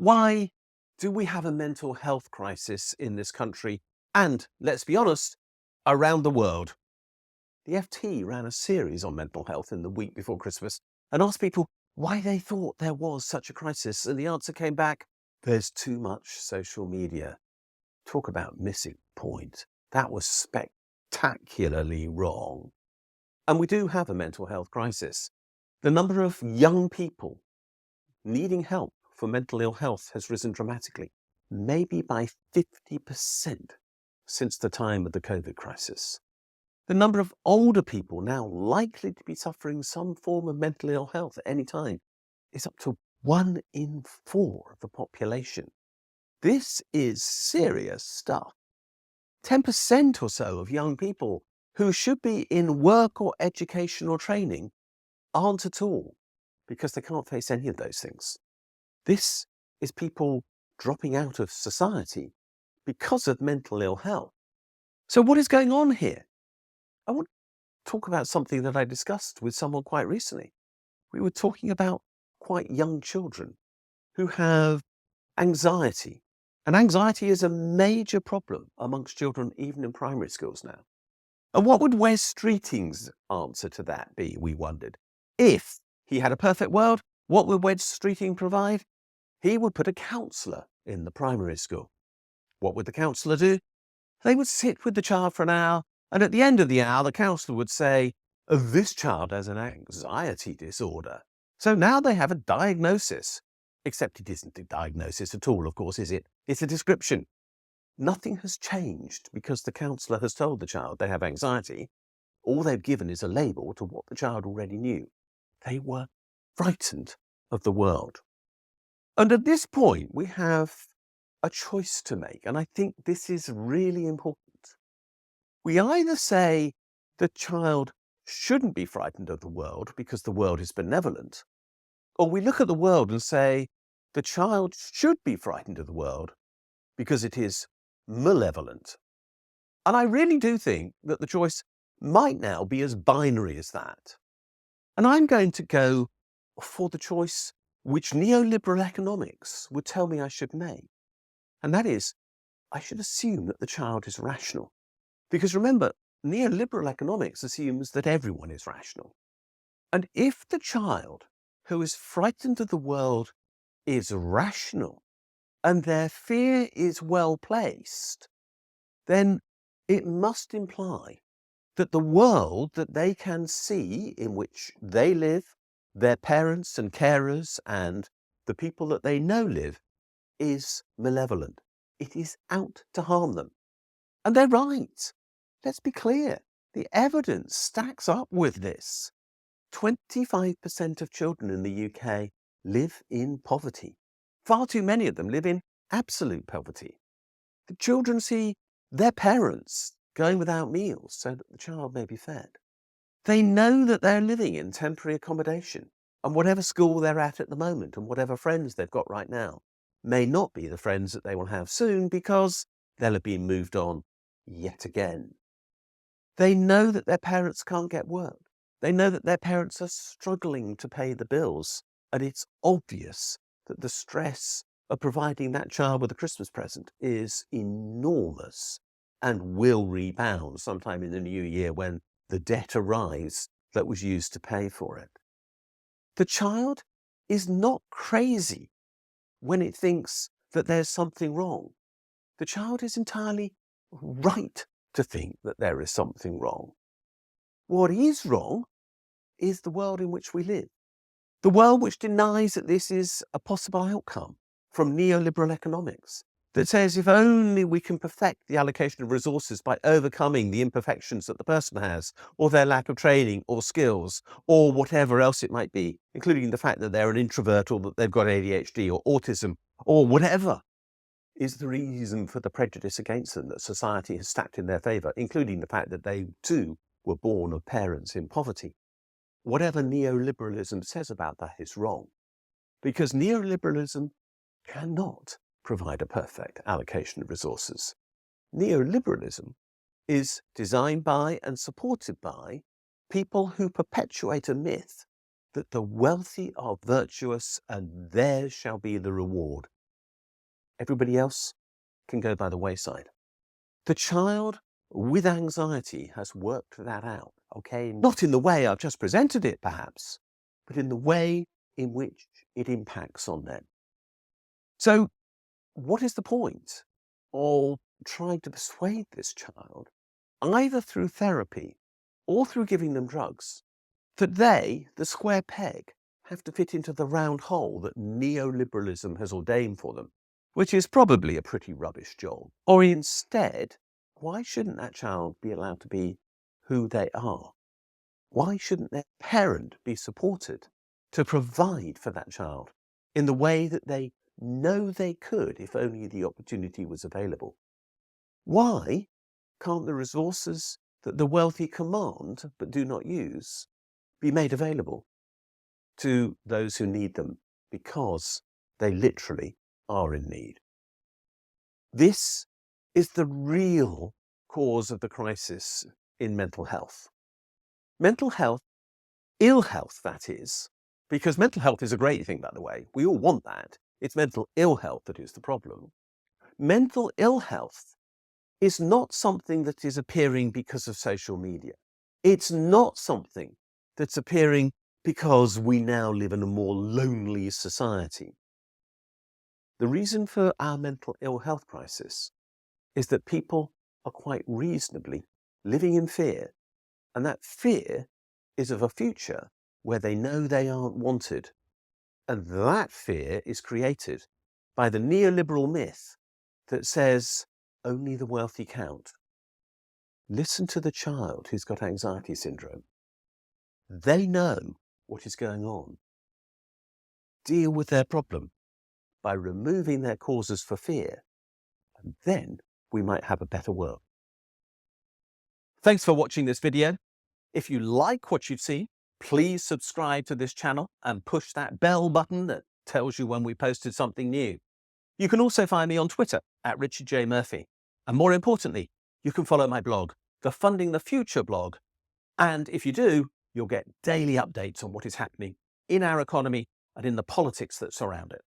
Why do we have a mental health crisis in this country and, let's be honest, around the world? The FT ran a series on mental health in the week before Christmas and asked people why they thought there was such a crisis. And the answer came back, there's too much social media. Talk about missing the point. That was spectacularly wrong. And we do have a mental health crisis. The number of young people needing help for mental ill health has risen dramatically, maybe by 50% since the time of the COVID crisis. The number of older people now likely to be suffering some form of mental ill health at any time is up to 1 in 4 of the population. This is serious stuff. 10% or so of young people who should be in work or education or training aren't at all because they can't face any of those things. This is people dropping out of society because of mental ill health. So what is going on here? I want to talk about something that I discussed with someone quite recently. We were talking about quite young children who have anxiety. And anxiety is a major problem amongst children, even in primary schools now. And what would Wes Streeting's answer to that be, we wondered? If he had a perfect world, what would Wes Streeting provide? He would put a counsellor in the primary school. What would the counsellor do? They would sit with the child for an hour, and at the end of the hour, the counsellor would say, this child has an anxiety disorder. So now they have a diagnosis. Except it isn't a diagnosis at all, of course, is it? It's a description. Nothing has changed because the counsellor has told the child they have anxiety. All they've given is a label to what the child already knew. They were frightened of the world. And at this point, we have a choice to make, and I think this is really important. We either say the child shouldn't be frightened of the world because the world is benevolent, or we look at the world and say the child should be frightened of the world because it is malevolent. And I really do think that the choice might now be as binary as that. And I'm going to go for the choice which neoliberal economics would tell me I should make. And that is, I should assume that the child is rational. Because remember, neoliberal economics assumes that everyone is rational. And if the child who is frightened of the world is rational and their fear is well placed, then it must imply that the world that they can see in which they live, their parents and carers and the people that they know live, is malevolent. It is out to harm them. And they're right. Let's be clear. The evidence stacks up with this. 25% of children in the UK live in poverty. Far too many of them live in absolute poverty. The children see their parents going without meals so that the child may be fed. They know that they're living in temporary accommodation, and whatever school they're at the moment and whatever friends they've got right now may not be the friends that they will have soon because they'll have been moved on yet again. They know that their parents can't get work. They know that their parents are struggling to pay the bills, and it's obvious that the stress of providing that child with a Christmas present is enormous and will rebound sometime in the new year when the debt arrives that was used to pay for it. The child is not crazy when it thinks that there's something wrong. The child is entirely right to think that there is something wrong. What is wrong is the world in which we live. The world which denies that this is a possible outcome from neoliberal economics, that says if only we can perfect the allocation of resources by overcoming the imperfections that the person has, or their lack of training or skills, or whatever else it might be, including the fact that they're an introvert or that they've got ADHD or autism or whatever, is the reason for the prejudice against them that society has stacked in their favour, including the fact that they too were born of parents in poverty. Whatever neoliberalism says about that is wrong, because neoliberalism cannot provide a perfect allocation of resources. Neoliberalism is designed by and supported by people who perpetuate a myth that the wealthy are virtuous and theirs shall be the reward. Everybody else can go by the wayside. The child with anxiety has worked that out, okay? Not in the way I've just presented it, perhaps, but in the way in which it impacts on them. So what is the point of trying to persuade this child, either through therapy or through giving them drugs, that they, the square peg, have to fit into the round hole that neoliberalism has ordained for them, which is probably a pretty rubbish job? Or instead, why shouldn't that child be allowed to be who they are? Why shouldn't their parent be supported to provide for that child in the way that they know they could if only the opportunity was available? Why can't the resources that the wealthy command but do not use be made available to those who need them because they literally are in need? This is the real cause of the crisis in mental health. Mental health, ill health, that is, because mental health is a great thing, by the way. We all want that. It's mental ill health that is the problem. Mental ill health is not something that is appearing because of social media. It's not something that's appearing because we now live in a more lonely society. The reason for our mental ill health crisis is that people are quite reasonably living in fear, and that fear is of a future where they know they aren't wanted. And that fear is created by the neoliberal myth that says only the wealthy count. Listen to the child who's got anxiety syndrome. They know what is going on. Deal with their problem by removing their causes for fear, and then we might have a better world. Thanks for watching this video. If you like what you've seen, please subscribe to this channel and push that bell button that tells you when we posted something new. You can also find me on Twitter at Richard J. Murphy. And more importantly, you can follow my blog, the Funding the Future blog. And if you do, you'll get daily updates on what is happening in our economy and in the politics that surround it.